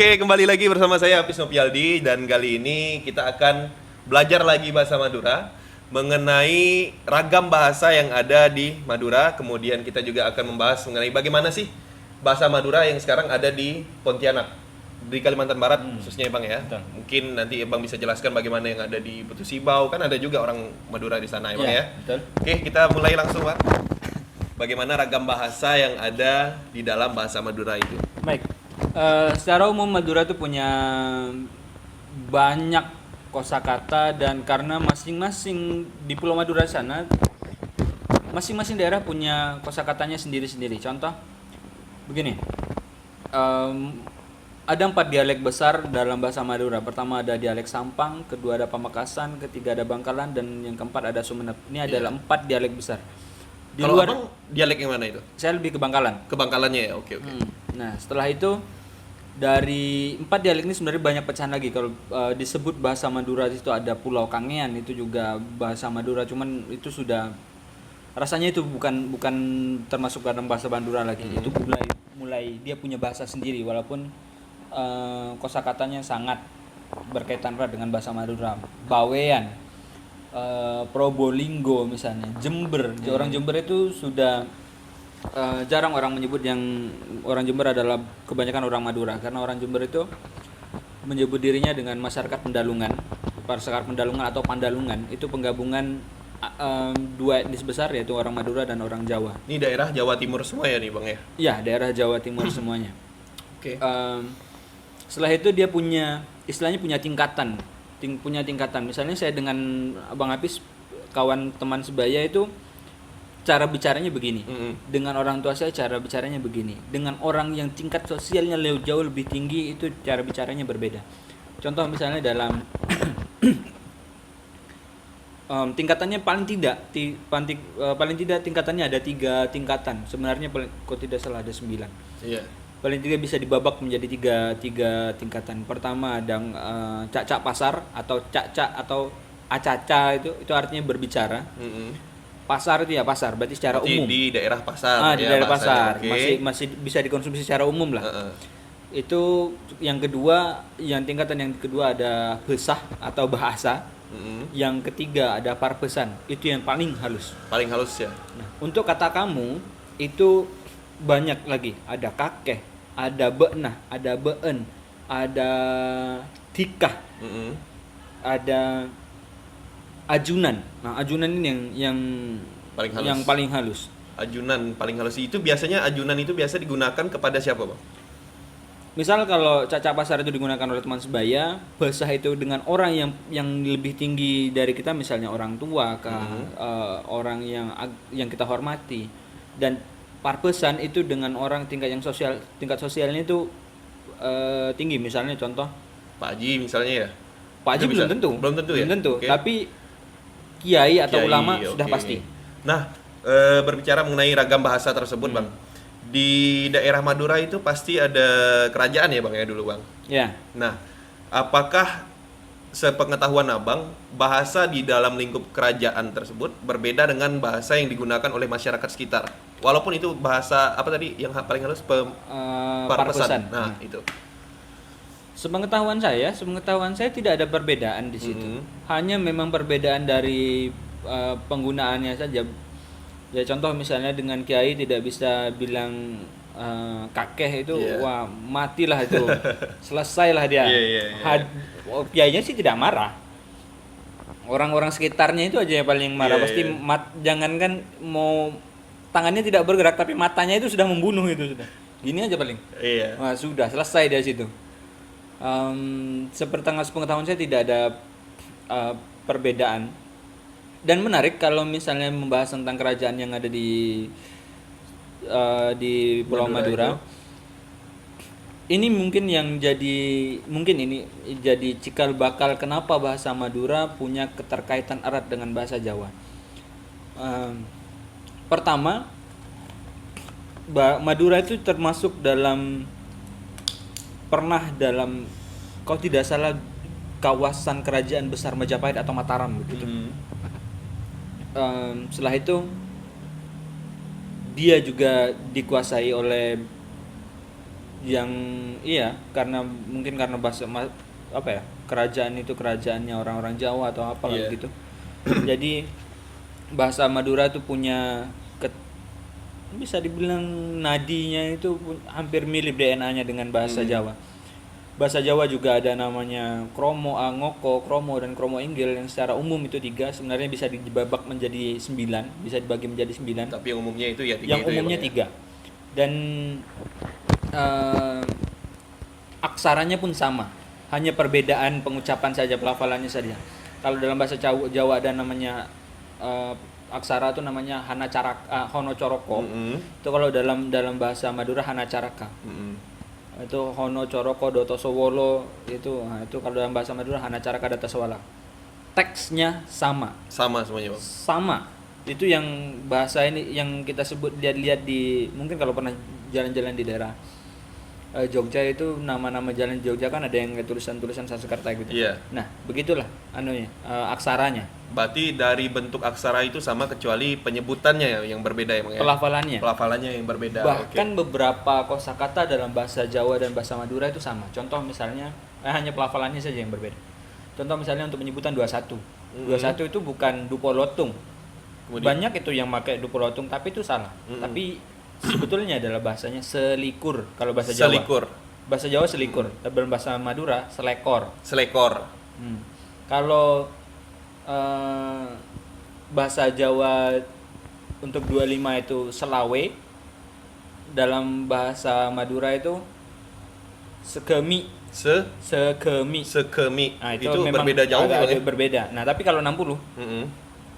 Oke, kembali lagi bersama saya Hafiz Nopialdi dan kali ini kita akan belajar lagi bahasa Madura mengenai ragam bahasa yang ada di Madura. Kemudian kita juga akan membahas mengenai bagaimana sih bahasa Madura yang sekarang ada di Pontianak, di Kalimantan Barat khususnya ya Bang ya. Betul. Mungkin nanti Bang bisa jelaskan bagaimana yang ada di Putu Sibau, kan ada juga orang Madura di sana ya Bang ya. Betul. Oke, kita mulai langsung Bang. Bagaimana ragam bahasa yang ada di dalam bahasa Madura itu? Baik. Secara umum Madura tuh punya banyak kosakata dan karena masing-masing di Pulau Madura sana masing-masing daerah punya kosakatanya sendiri-sendiri. Contoh begini. Ada 4 dialek besar dalam bahasa Madura. Pertama ada dialek Sampang, kedua ada Pamekasan, ketiga ada Bangkalan, dan yang keempat ada Sumenep. Ini adalah 4 dialek besar. Di Kalau luar, Abang dialek yang mana itu? saya lebih ke Bangkalan. Kebangkalannya ya, oke. Nah, setelah itu dari 4 dialek ini sebenarnya banyak pecahan lagi. Kalau disebut bahasa Madura itu ada Pulau Kangean, itu juga bahasa Madura, cuman itu sudah rasanya itu bukan termasuk dalam bahasa Madura lagi. Itu mulai dia punya bahasa sendiri walaupun kosakatanya sangat berkaitan erat dengan bahasa Madura. Bawean, Probolinggo misalnya, Jember. Orang Jember itu sudah jarang orang menyebut yang orang Jember adalah kebanyakan orang Madura, karena orang Jember itu menyebut dirinya dengan masyarakat Pendalungan. Masyarakat Pendalungan atau Pandalungan itu penggabungan dua etnis besar, yaitu orang Madura dan orang Jawa. Ini daerah Jawa Timur semua ya nih Bang ya? Iya, daerah Jawa Timur semuanya. Oke. Setelah itu dia punya istilahnya punya tingkatan. Punya tingkatan. Misalnya saya dengan Abang Hafiz, kawan teman sebaya itu cara bicaranya begini. Dengan orang tua saya cara bicaranya begini. Dengan orang yang tingkat sosialnya jauh lebih tinggi itu cara bicaranya berbeda. Contoh misalnya dalam tingkatannya paling tidak tingkatannya ada 3 tingkatan. Sebenarnya kalau tidak salah ada 9. Iya. Paling tidak bisa dibabak menjadi tiga tingkatan. Pertama ada cak-cak pasar atau cak-cak atau acaca, itu artinya berbicara. Pasar itu ya pasar, berarti secara umum. Di daerah pasar. Di ya, daerah bahasanya. pasar, Oke. masih bisa dikonsumsi secara umum lah. Itu yang kedua, tingkatan yang kedua ada besah atau bahasa. Yang ketiga ada parpesan, itu yang paling halus. Paling halus ya. Nah, untuk kata kamu itu banyak lagi. Ada kakeh, ada be'nah, ada be'en, ada tikah, ada ajunan. Nah, ajunan ini yang Paling halus. yang paling halus. Ajunan paling halus itu biasanya ajunan itu biasa digunakan kepada siapa Bang? Misal kalau cacak pasar itu digunakan oleh teman sebaya, basah itu dengan orang yang lebih tinggi dari kita, misalnya orang tua orang yang kita hormati. Dan parpesan itu dengan orang tingkat sosialnya itu tinggi, misalnya contoh Pak Haji misalnya ya? Pak Haji Itu belum bisa? tentu. Belum tentu ya? Oke. Tapi kiai atau Kiai, ulama sudah oke. pasti. Nah, berbicara mengenai ragam bahasa tersebut Bang, di daerah Madura itu pasti ada kerajaan ya Bang ya dulu Bang? Ya. Nah, apakah sepengetahuan Abang, bahasa di dalam lingkup kerajaan tersebut berbeda dengan bahasa yang digunakan oleh masyarakat sekitar? Walaupun itu bahasa apa tadi yang paling halus Parpesan. Nah, itu. Sepengetahuan saya tidak ada perbedaan di situ. Hanya memang perbedaan dari penggunaannya saja. Ya contoh misalnya dengan kiai tidak bisa bilang kakeh itu, wah matilah itu, selesailah dia. Kiainya sih tidak marah. Orang-orang sekitarnya itu aja yang paling marah. Pasti jangankan mau tangannya tidak bergerak, tapi matanya itu sudah membunuh itu sudah. Gini aja paling. Iya. Wah, sudah selesai dari situ. Sepengetahuan saya tidak ada perbedaan. Dan menarik kalau misalnya membahas tentang kerajaan yang ada di Pulau Madura. Ini mungkin ini jadi cikal bakal kenapa bahasa Madura punya keterkaitan erat dengan bahasa Jawa. Pertama, Madura itu termasuk pernah dalam kalau tidak salah kawasan kerajaan besar Majapahit atau Mataram begitu. Setelah itu dia juga dikuasai oleh yang iya karena mungkin karena apa ya, kerajaan itu kerajaannya orang-orang Jawa atau apa Iya. gitu. Jadi bahasa Madura itu punya bisa dibilang nadinya itu hampir mirip DNA-nya dengan bahasa Jawa. Bahasa Jawa juga ada namanya kromo, ngoko, kromo, dan kromo inggil yang secara umum itu 3, sebenarnya bisa dibabak menjadi 9, bisa dibagi menjadi 9. Tapi yang umumnya itu ya 3 Yang itu umumnya ya, Bang, 3. Dan eh, aksaranya pun sama, hanya perbedaan pengucapan saja, pelafalannya saja. Kalau dalam bahasa Jawa ada namanya aksara itu namanya hono coroko. Itu kalau dalam bahasa Madura hana caraka. Itu hono coroko doto sowolo itu. Nah, itu kalau dalam bahasa Madura hana caraka data sowala. Teksnya sama. Sama semuanya, Bang. Sama. Itu yang bahasa ini yang kita sebut lihat di mungkin kalau pernah jalan-jalan di daerah Jogja, itu nama-nama jalan di Jogja kan ada yang tulisan-tulisan Sanskerta gitu. Iya. Nah, begitulah anunya, aksaranya, Berarti dari bentuk aksara itu sama kecuali penyebutannya ya yang berbeda ya, Bang, ya? pelafalannya. Pelafalannya yang berbeda. Bahkan Oke. beberapa kosakata dalam bahasa Jawa dan bahasa Madura itu sama. Contoh misalnya hanya pelafalannya saja yang berbeda. Contoh misalnya untuk penyebutan 21. 21 itu bukan dupolotung. Kemudian? Banyak itu yang pakai dupolotung tapi itu salah. Tapi sebetulnya adalah bahasanya selikur kalau bahasa Jawa. Selikur. Bahasa Jawa selikur, tapi dalam bahasa Madura selekor. Selekor. Kalau bahasa Jawa untuk 25 itu selawe, dalam bahasa Madura itu segemi. Segemi. Sekemi. Nah, itu memang berbeda jauh, agak Bang, ya? berbeda. Nah, tapi kalau 60 Mm-mm.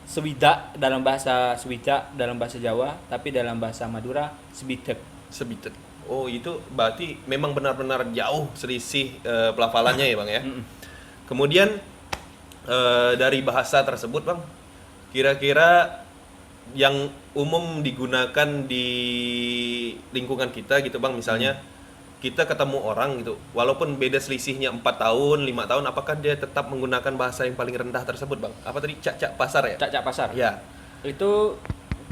Swida dalam bahasa Jawa, tapi dalam bahasa Madura sebitek. Sebitet. Oh, itu berarti memang benar-benar jauh selisih pelafalannya ya, Bang, ya. Kemudian dari bahasa tersebut, Bang, kira-kira yang umum digunakan di lingkungan kita gitu, Bang, misalnya kita ketemu orang gitu, walaupun beda selisihnya 4 tahun, 5 tahun, apakah dia tetap menggunakan bahasa yang paling rendah tersebut, Bang? Apa tadi? Cak-cak pasar ya? Cak-cak pasar. Ya. Itu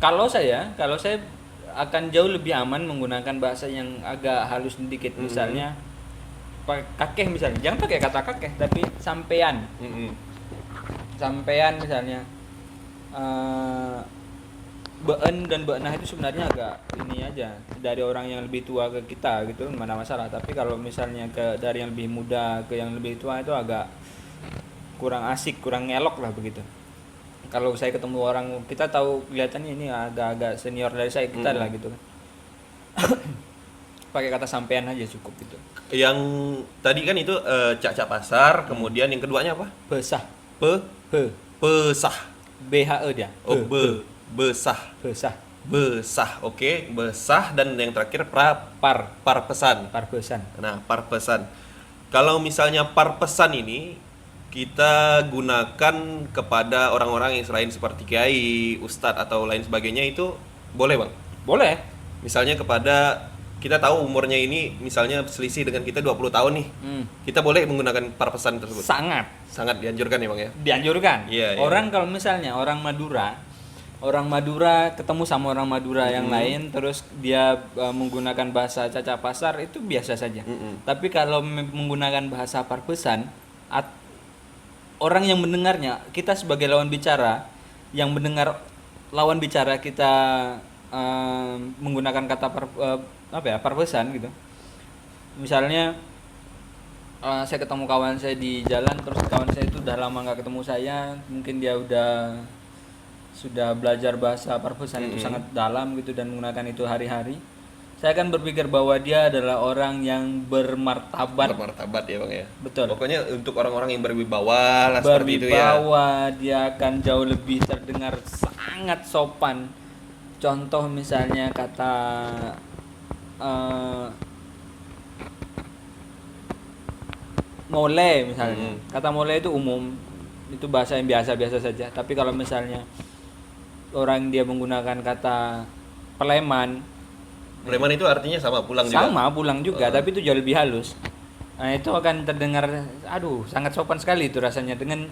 kalau saya akan jauh lebih aman menggunakan bahasa yang agak halus sedikit. Misalnya kakeh misalnya, jangan pakai kata kakeh tapi sampean. Sampean misalnya, beun dan beunah itu sebenarnya agak ini aja dari orang yang lebih tua ke kita gitu, mana masalah. Tapi kalau misalnya dari yang lebih muda ke yang lebih tua itu agak kurang asik, kurang ngelok lah begitu. Kalau saya ketemu orang, kita tahu kelihatannya ini agak-agak senior dari saya, kita lah gitu. Pakai kata sampean aja cukup gitu. Yang tadi kan itu cak-cak pasar, kemudian yang keduanya apa? Besah. Pesah. BHE dia. Oh, besah. Besah. Besah. Oke, besah, dan yang terakhir parpesan. Parbesan. Nah, parpesan. Kalau misalnya parpesan ini kita gunakan kepada orang-orang yang selain seperti kiai, ustadz atau lain sebagainya, itu boleh, Bang? Boleh. Misalnya kepada kita tahu umurnya ini misalnya selisih dengan kita 20 tahun nih. Kita boleh menggunakan parpesan tersebut. Sangat dianjurkan ya, Bang, ya. Dianjurkan. Iya, iya. Orang kalau misalnya orang Madura ketemu sama orang Madura yang lain, terus dia menggunakan bahasa Caca Pasar, itu biasa saja. Tapi kalau menggunakan bahasa parpesan, orang yang mendengarnya, kita sebagai lawan bicara yang mendengar lawan bicara kita menggunakan kata parpesan gitu. Misalnya saya ketemu kawan saya di jalan, terus kawan saya itu udah lama nggak ketemu saya, mungkin dia sudah belajar bahasa parpesan itu sangat dalam gitu dan menggunakan itu hari-hari. Saya akan berpikir bahwa dia adalah orang yang bermartabat. Bermartabat ya, Bang, ya. Betul. Pokoknya untuk orang-orang yang berwibawa lah, seperti itu ya. Berwibawa, dia akan jauh lebih terdengar sangat sopan. Contoh misalnya kata mole misalnya. Kata mole itu umum, itu bahasa yang biasa-biasa saja. Tapi kalau misalnya orang dia menggunakan kata peleman itu artinya sama pulang juga. Sama pulang juga, tapi itu jauh lebih halus. Nah, itu akan terdengar sangat sopan sekali itu rasanya dan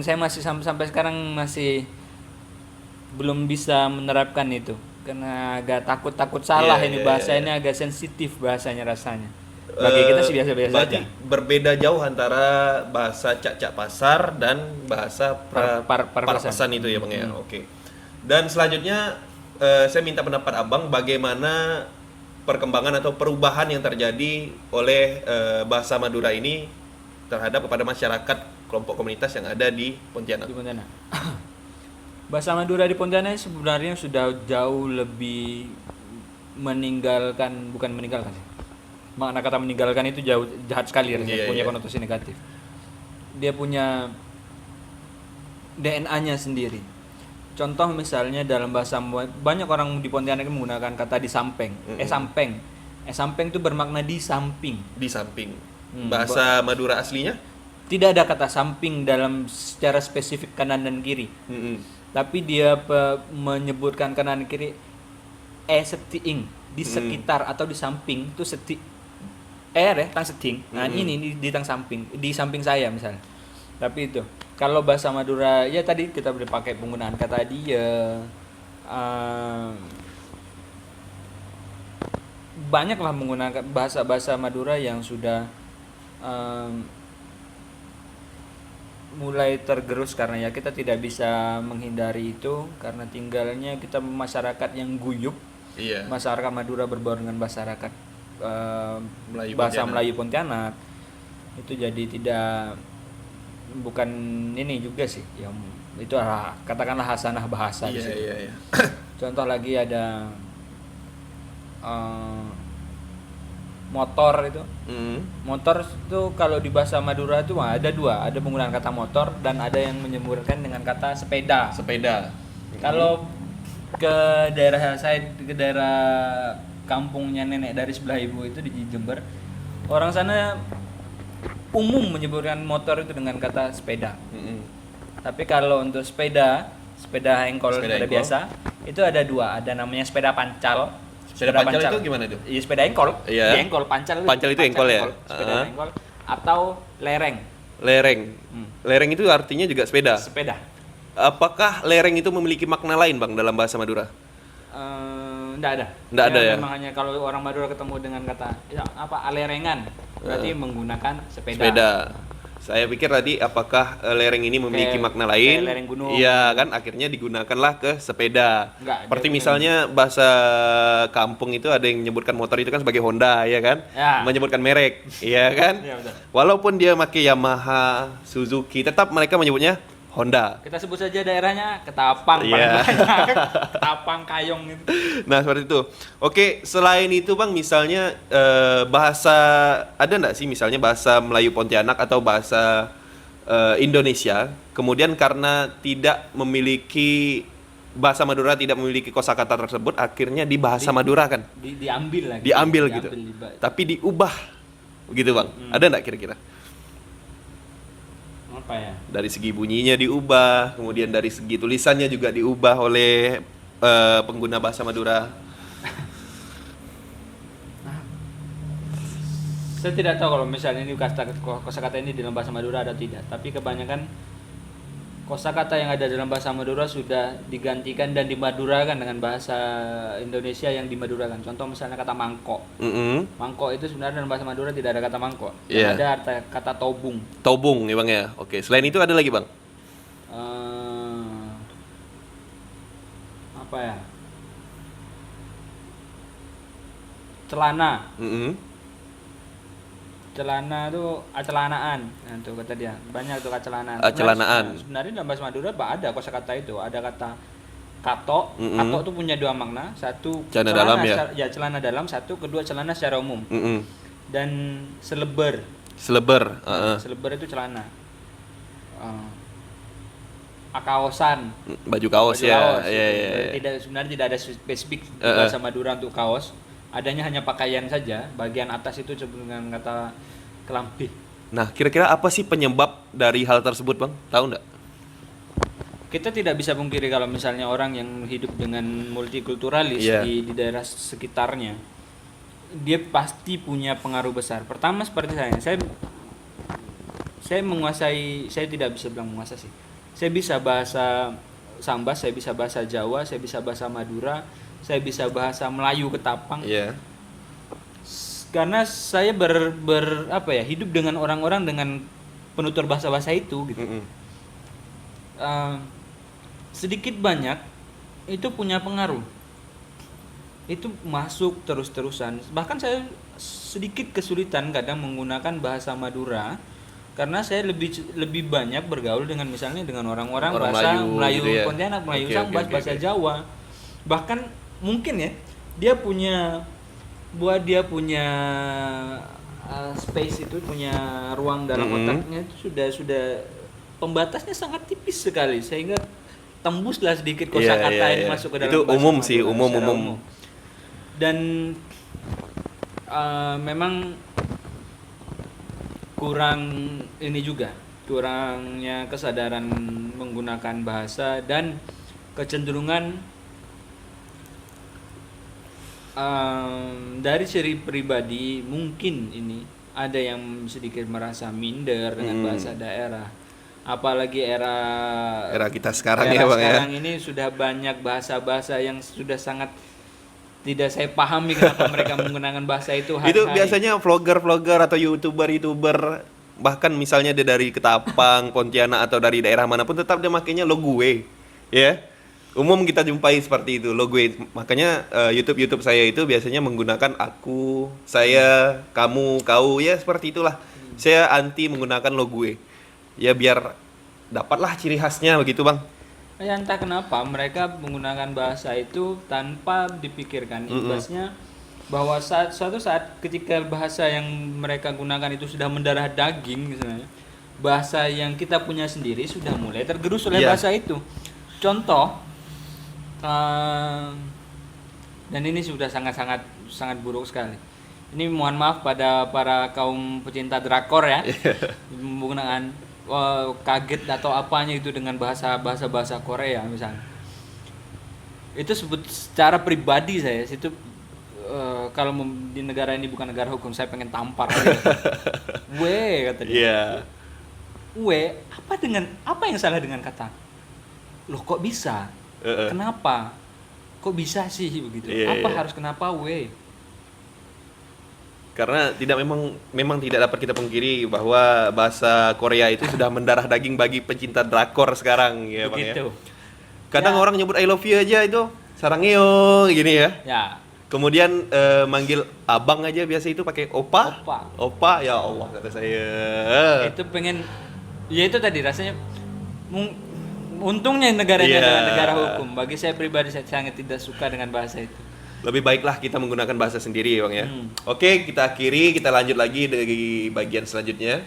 saya masih sampai sekarang masih belum bisa menerapkan itu. karena agak takut salah Iya, ini iya, bahasa iya. ini agak sensitif bahasanya rasanya. Bagi kita sih biasa-biasa Berarti aja. berbeda jauh antara bahasa cak-cak pasar dan bahasa parpesan itu ya Bang ya. Oke. Dan selanjutnya saya minta pendapat Abang bagaimana perkembangan atau perubahan yang terjadi oleh bahasa Madura ini terhadap kepada masyarakat kelompok komunitas yang ada di Pontianak. Di Pontianak. Bahasa Madura di Pontianak sebenarnya sudah jauh lebih bukan meninggalkan sih. Makna kata meninggalkan itu jauh jahat sekali rasanya, Iya, punya iya. konotasi negatif. Dia punya DNA-nya sendiri. Contoh misalnya dalam bahasa banyak orang di Pontianak menggunakan kata di samping, sampeng. Sampeng itu bermakna di samping. Di samping. Bahasa Madura aslinya? Tidak ada kata samping dalam secara spesifik kanan dan kiri. Mm-mm. Tapi dia menyebutkan kanan kiri setiing di sekitar atau di samping itu tang seting. Nah, ini di tang samping, di samping saya misalnya. Tapi itu kalau bahasa Madura ya tadi kita boleh pakai penggunaan kata dia, banyaklah menggunakan bahasa Madura yang sudah mulai tergerus karena ya kita tidak bisa menghindari itu karena tinggalnya kita masyarakat yang guyup. Iya. Masyarakat Madura berbaur dengan masyarakat bahasa Pontianak. Melayu Pontianak itu jadi tidak bukan ini juga sih yang itu katakanlah hasanah bahasa di Iya, situ. iya, iya. Contoh lagi ada motor itu. Motor itu kalau di bahasa Madura itu ada dua, ada penggunaan kata motor dan ada yang menyebutkan dengan kata sepeda. Sepeda. Kalau ke daerah saya, ke daerah kampungnya nenek dari sebelah ibu itu di Jember, orang sana umum menyebutkan motor itu dengan kata sepeda. Tapi kalau untuk sepeda engkol, sepeda biasa, itu ada dua, ada namanya sepeda pancal. Sepeda pancal itu gimana tuh? Iya, sepeda engkol. Iya. Di engkol pancal. Pancal itu engkol ya? Sepeda engkol atau lereng. Lereng. Lereng itu artinya juga sepeda. Sepeda. Apakah lereng itu memiliki makna lain Bang dalam bahasa Madura? Enggak ada. Nggak ada ya? Memang hanya kalau orang Madura ketemu dengan kata alerengan, berarti menggunakan sepeda. Sepeda. Saya pikir tadi apakah lereng ini memiliki makna lain? kayak lereng gunung. Iya kan, akhirnya digunakanlah ke sepeda. Enggak, Seperti dia misalnya bahasa kampung itu ada yang menyebutkan motor itu kan sebagai Honda, ya kan? Ya. Menyebutkan merek, iya kan? Iya, betul. Walaupun dia pakai Yamaha, Suzuki, tetap mereka menyebutnya Honda. Kita sebut saja daerahnya Ketapang paling Iya. banyak. Ketapang Kayong gitu. Nah seperti itu. Oke, selain itu Bang, misalnya bahasa ada nggak sih misalnya bahasa Melayu Pontianak atau bahasa Indonesia, kemudian karena tidak memiliki bahasa Madura tidak memiliki kosakata tersebut, akhirnya di bahasa Madura kan Diambil lagi. diambil gitu, tapi diubah, begitu Bang. Ada nggak kira-kira? Apa ya? Dari segi bunyinya diubah, kemudian dari segi tulisannya juga diubah oleh pengguna bahasa Madura. Saya tidak tahu kalau misalnya ini kosakata ini dalam bahasa Madura ada tidak, tapi kebanyakan kosakata yang ada dalam bahasa Madura sudah digantikan dan dimadurakan dengan bahasa Indonesia yang dimadurakan. Contoh misalnya kata mangkok. Mangkok itu sebenarnya dalam bahasa Madura tidak ada kata mangkok. Iya. Ada kata tobung. Tobung ya Bang ya. Oke, selain itu ada lagi Bang? Apa ya? Celana. Celana itu acelanaan. Nah, itu kata dia. Banyak tuh acelanaan. Acelanaan. Sebenarnya dalam bahasa Madura ada kosakata itu. Ada kata kato. Kato itu punya dua makna. Satu Celana dalam ya? Ya, celana dalam. Satu, kedua celana secara umum. Dan seleber. Seleber. Seleber itu celana. Kaosan. Baju kaos ya. Kaos. Iya. Sebenarnya tidak ada spesifik di bahasa Madura untuk kaos. Adanya hanya pakaian saja. Bagian atas itu disebut dengan kata kelambi. Nah, kira-kira apa sih penyebab dari hal tersebut, Bang? Tahu nggak? Kita tidak bisa pungkiri kalau misalnya orang yang hidup dengan multikulturalis di daerah sekitarnya, dia pasti punya pengaruh besar. Pertama seperti saya menguasai, saya tidak bisa bilang menguasai sih. Saya bisa bahasa Sambas, saya bisa bahasa Jawa, saya bisa bahasa Madura, saya bisa bahasa Melayu ketapang. Iya. Karena saya hidup dengan orang-orang dengan penutur bahasa-bahasa itu gitu. Mm-mm. Sedikit banyak itu punya pengaruh. Itu masuk terus-terusan. Bahkan saya sedikit kesulitan kadang menggunakan bahasa Madura karena saya lebih banyak bergaul dengan misalnya dengan orang-orang Orang bahasa Melayu Melayu gitu ya. Pontianak, Melayu Oke, Sambas, oke, bahasa oke. Jawa. Bahkan mungkin ya dia punya space itu, punya ruang dalam otaknya itu sudah pembatasnya sangat tipis sekali sehingga tembuslah sedikit kosakata Iya, ini iya. masuk ke dalam Itu bahasa umum Madura sih, secara umum. Dan memang kurangnya kesadaran menggunakan bahasa dan kecenderungan dari segi pribadi mungkin ini ada yang sedikit merasa minder dengan bahasa daerah, apalagi Era kita sekarang era ya Bang ya. sekarang ini sudah banyak bahasa-bahasa yang sudah sangat tidak saya pahami kenapa mereka menggunakan bahasa itu Itu hari-hari. biasanya vlogger atau youtuber bahkan misalnya dia dari Ketapang, Pontianak atau dari daerah manapun tetap dia makainya lo gue. Ya. Umum kita jumpai seperti itu, lo gue. Makanya YouTube saya itu biasanya menggunakan aku, saya, kamu, kau, ya seperti itulah. Saya anti menggunakan lo gue. Ya biar dapatlah ciri khasnya begitu, Bang. Ya entah kenapa mereka menggunakan bahasa itu tanpa dipikirkan imbasnya bahwa suatu saat ketika bahasa yang mereka gunakan itu sudah mendarah daging misalnya, bahasa yang kita punya sendiri sudah mulai tergerus oleh Iya. bahasa itu. Contoh, dan ini sudah sangat buruk sekali. Ini mohon maaf pada para kaum pecinta drakor ya, menggunakan kaget atau apanya itu dengan bahasa Korea misalnya. Itu sebut secara pribadi saya situ kalau di negara ini bukan negara hukum saya pengen tampar aja. We kata dia. Iya. We apa yang salah dengan kata? Loh kok bisa? Kenapa? Kok bisa sih begitu? Iya, Apa iya. harus kenapa we? Karena memang tidak dapat kita pungkiri bahwa bahasa Korea itu sudah mendarah daging bagi pecinta drakor sekarang ya, Bang ya. Begitu. Kadang Ya. orang nyebut I love you aja itu sarangeo gini ya. Ya. Kemudian manggil abang aja biasa itu pakai opa. Opa. Opa, ya Allah kata saya. Itu pengen ya itu tadi rasanya untungnya negara ini Iya. adalah negara hukum. Bagi saya pribadi saya sangat tidak suka dengan bahasa itu. Lebih baiklah kita menggunakan bahasa sendiri, Bang ya. Hmm. Oke, kita akhiri, kita lanjut lagi dari bagian selanjutnya.